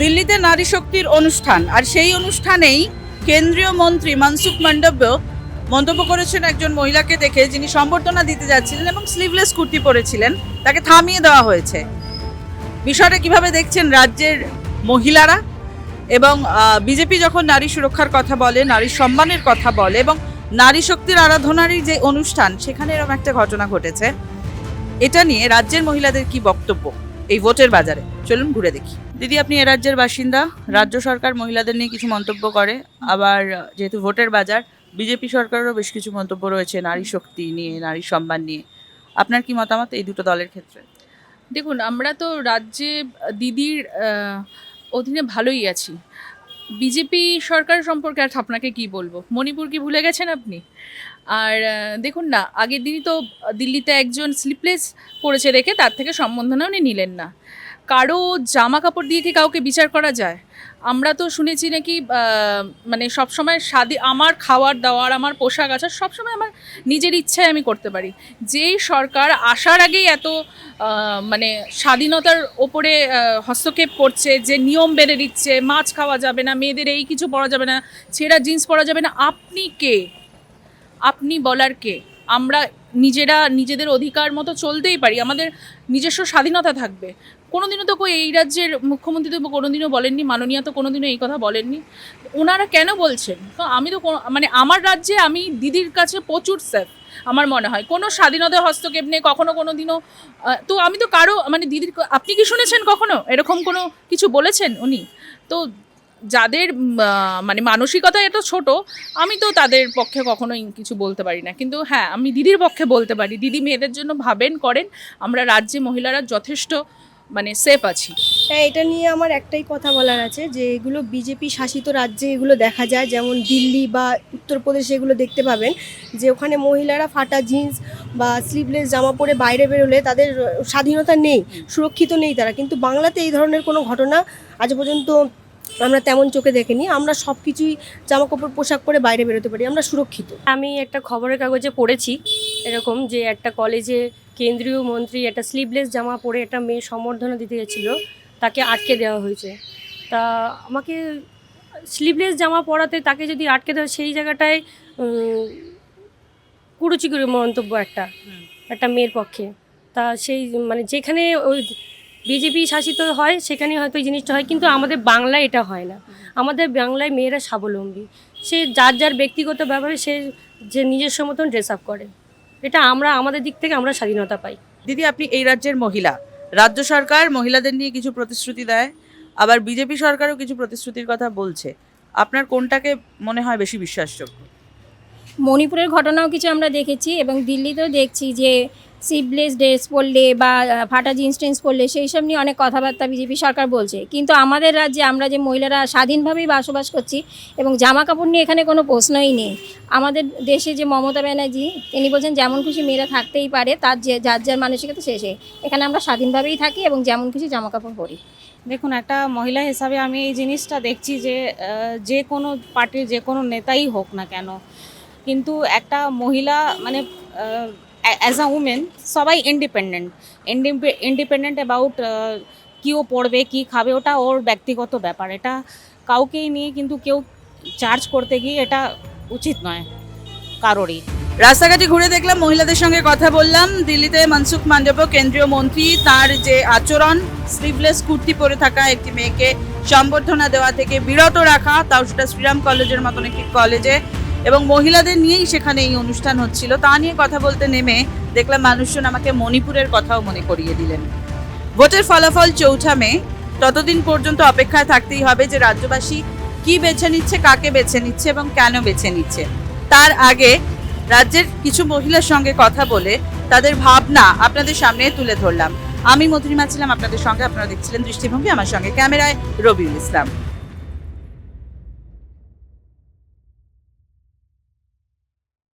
দিল্লিতে নারী শক্তির অনুষ্ঠান, আর সেই অনুষ্ঠানেই কেন্দ্রীয় মন্ত্রী মনসুখ মান্ডব্য মন্তব্য করেছেন একজন মহিলাকে দেখে, যিনি সম্বর্ধনা দিতে যাচ্ছিলেন এবং স্লিভলেস কুর্তি পরেছিলেন, তাকে থামিয়ে দেওয়া হয়েছে। বিষয়টা কিভাবে দেখছেন রাজ্যের মহিলারা? এবং বিজেপি যখন নারী সুরক্ষার কথা বলে, নারী সম্মানের কথা বলে এবং নারী শক্তির আরাধনারই যে অনুষ্ঠান, সেখানে এরকম একটা ঘটনা ঘটেছে, এটা নিয়ে রাজ্যের মহিলাদের কি বক্তব্য এই ভোটের বাজারে? চলুন ঘুরে দেখি। দিদি, আপনি এ রাজ্যের বাসিন্দা, রাজ্য সরকার মহিলাদের নিয়ে কিছু মন্তব্য করে, আবার যেহেতু ভোটের বাজার, বিজেপি সরকারেরও বেশ কিছু মন্তব্য রয়েছে নারী শক্তি নিয়ে, নারী সম্মান নিয়ে। আপনার কি মতামত এই দুটো দলের ক্ষেত্রে? দেখুন, আমরা তো রাজ্যে দিদির অধীনে ভালোই আছি। বিজেপি সরকার সম্পর্কে আর আপনাকে কি বলবো? মণিপুর কি ভুলে গেছেন আপনি? আর দেখুন না, আগের দিনই তো দিল্লিতে একজন স্লিপলেস পড়েছে দেখে তার থেকে সম্বর্ধনা উনি নিলেন না। কারো জামা কাপড় দিয়ে কি কাউকে বিচার করা যায়? আমরা তো শুনেছি নাকি মানে সবসময় আমার খাওয়ার দাওয়ার, আমার পোশাক আশাক সবসময় আমার নিজের ইচ্ছায় আমি করতে পারি। যেই সরকার আসার আগেই এত মানে স্বাধীনতার ওপরে হস্তক্ষেপ করছে, যে নিয়ম বেড়ে দিচ্ছে, মাছ খাওয়া যাবে না, মেয়েদের এই কিছু পরা যাবে না, ছেঁড়া জিন্স পরা যাবে না, আপনি কে? আপনি বলার কে? আমরা নিজেরা নিজেদের অধিকার মতো চলতেই পারি, আমাদের নিজস্ব স্বাধীনতা থাকবে। কোনোদিনও তো এই রাজ্যের মুখ্যমন্ত্রী তো কোনোদিনও বলেননি, মাননীয় তো কোনোদিনও এই কথা বলেননি। ওনারা কেন বলছেন? তো আমি তো মানে আমার রাজ্যে আমি দিদির কাছে প্রচুর সেফ। আমার মনে হয় কোনো স্বাধীনতার হস্তক্ষেপ নেই কখনো কোনো দিনও। তো আমি তো কারো মানে দিদির, আপনি কি শুনেছেন কখনো এরকম কোনো কিছু বলেছেন উনি? তো যাদের মানে মানসিকতা এত ছোট, আমি তো তাদের পক্ষে কখনোই কিছু বলতে পারি না। কিন্তু হ্যাঁ, আমি দিদির পক্ষে বলতে পারি, দিদি মেয়েদের জন্য ভাবেন, করেন। আমরা রাজ্যে মহিলারা যথেষ্ট মানে সেফ আছি। হ্যাঁ, এটা নিয়ে আমার একটাই কথা বলার আছে যে এগুলো বিজেপি শাসিত রাজ্যে এগুলো দেখা যায়, যেমন দিল্লি বা উত্তরপ্রদেশে এগুলো দেখতে পাবেন যে ওখানে মহিলারা ফাটা জিন্স বা স্লিভলেস জামা পরে বাইরে বেরোলে তাদের স্বাধীনতা নেই, সুরক্ষিত নেই তারা। কিন্তু বাংলাতে এই ধরনের কোনো ঘটনা আজ পর্যন্ত আমরা তেমন চোখে দেখিনি। আমরা সব কিছুই জামা কাপড় পোশাক পরে বাইরে বেরোতে পারি, আমরা সুরক্ষিত। আমি একটা খবরের কাগজে পড়েছি এরকম যে একটা কলেজে কেন্দ্রীয় মন্ত্রী একটা স্লিভলেস জামা পরে একটা মেয়ে সম্বর্ধনা দিতে গেছিল, তাকে আটকে দেওয়া হয়েছে। তা আমাকে স্লিভলেস জামা পরাতে তাকে যদি আটকে দেওয়া, সেই জায়গাটায় কুরুচিকর মন্তব্য একটা মেয়ের পক্ষে। তা সেই মানে যেখানে ওই বিজেপি শাসিত হয় সেখানে হয়তো এই জিনিসটা হয়, কিন্তু আমাদের বাংলায় এটা হয় না। আমাদের বাংলায় মেয়েরা স্বাবলম্বী, সে যার যার ব্যক্তিগত ব্যাপারে সে যে নিজস্ব মতন ড্রেস আপ করে। এটা আমরা আমাদের দিক থেকে আমরা স্বাধীনতা পাই। দিদি, আপনি এই রাজ্যের মহিলা, রাজ্য সরকার মহিলাদের নিয়ে কিছু প্রতিশ্রুতি দেয়, আবার বিজেপি সরকারও কিছু প্রতিশ্রুতির কথা বলছে। আপনার কোনটাকে মনে হয় বেশি বিশ্বাসযোগ্য? মণিপুরের ঘটনাও কিছু আমরা দেখেছি এবং দিল্লিতেও দেখছি যে স্লিভলেস ড্রেস পরলে বা ফাটা জিন্স টিন্স পরলে সেই সব নিয়ে অনেক কথাবার্তা বিজেপি সরকার বলছে। কিন্তু আমাদের রাজ্যে আমরা যে মহিলারা স্বাধীনভাবেই বসবাস করছি এবং জামা কাপড় নিয়ে এখানে কোনো প্রশ্নই নেই। আমাদের দেশে যে মমতা ব্যানার্জি, তিনি বলছেন যেমন খুশি মেয়েরা থাকতেই পারে, তার যে যার যার মানসিকতা শেষে, এখানে আমরা স্বাধীনভাবেই থাকি এবং যেমন খুশি জামা কাপড় পরি। দেখুন, একটা মহিলা হিসাবে আমি এই জিনিসটা দেখছি যে যে কোনো পার্টির যে কোনো নেতাই হোক না কেন, কিন্তু একটা মহিলা মানে অ্যাজ আ উমেন সবাই ইন্ডিপেন্ডেন্ট অ্যাবাউট কী ও পড়বে কী খাবে, ওটা ওর ব্যক্তিগত ব্যাপার। এটা কাউকেই নিয়ে কিন্তু কেউ চার্জ করতে গিয়ে এটা উচিত নয় কারোরই। রাস্তাঘাটে ঘুরে দেখলাম, মহিলাদের সঙ্গে কথা বললাম। দিল্লিতে মনসুখ মান্ডব্য কেন্দ্রীয় মন্ত্রী, তার যে আচরণ, স্লিভলেস কুর্তি পরে থাকা একটি মেয়েকে সম্বর্ধনা দেওয়া থেকে বিরত রাখা, তাও সেটা শ্রীরাম কলেজের মতন একটি কলেজে, এবং মহিলাদের নিয়েই সেখানে এই অনুষ্ঠান হচ্ছিল, তা নিয়ে কথা বলতে নেমে দেখলাম মানুষজন আমাকে মণিপুরের কথাও মনে করিয়ে দিলেন। ভোটের ফলাফল 4 মে, ততদিন পর্যন্ত অপেক্ষায় থাকতেই হবে যে রাজ্যবাসী কি বেছে নিচ্ছে, কাকে বেছে নিচ্ছে এবং কেন বেছে নিচ্ছে। তার আগে রাজ্যের কিছু মহিলার সঙ্গে কথা বলে তাদের ভাবনা আপনাদের সামনে তুলে ধরলাম। আমি মধুরিমা ছিলাম আপনাদের সঙ্গে, আপনারা দেখছিলেন দৃষ্টিভঙ্গি। আমার সঙ্গে ক্যামেরায় রবিউল ইসলাম।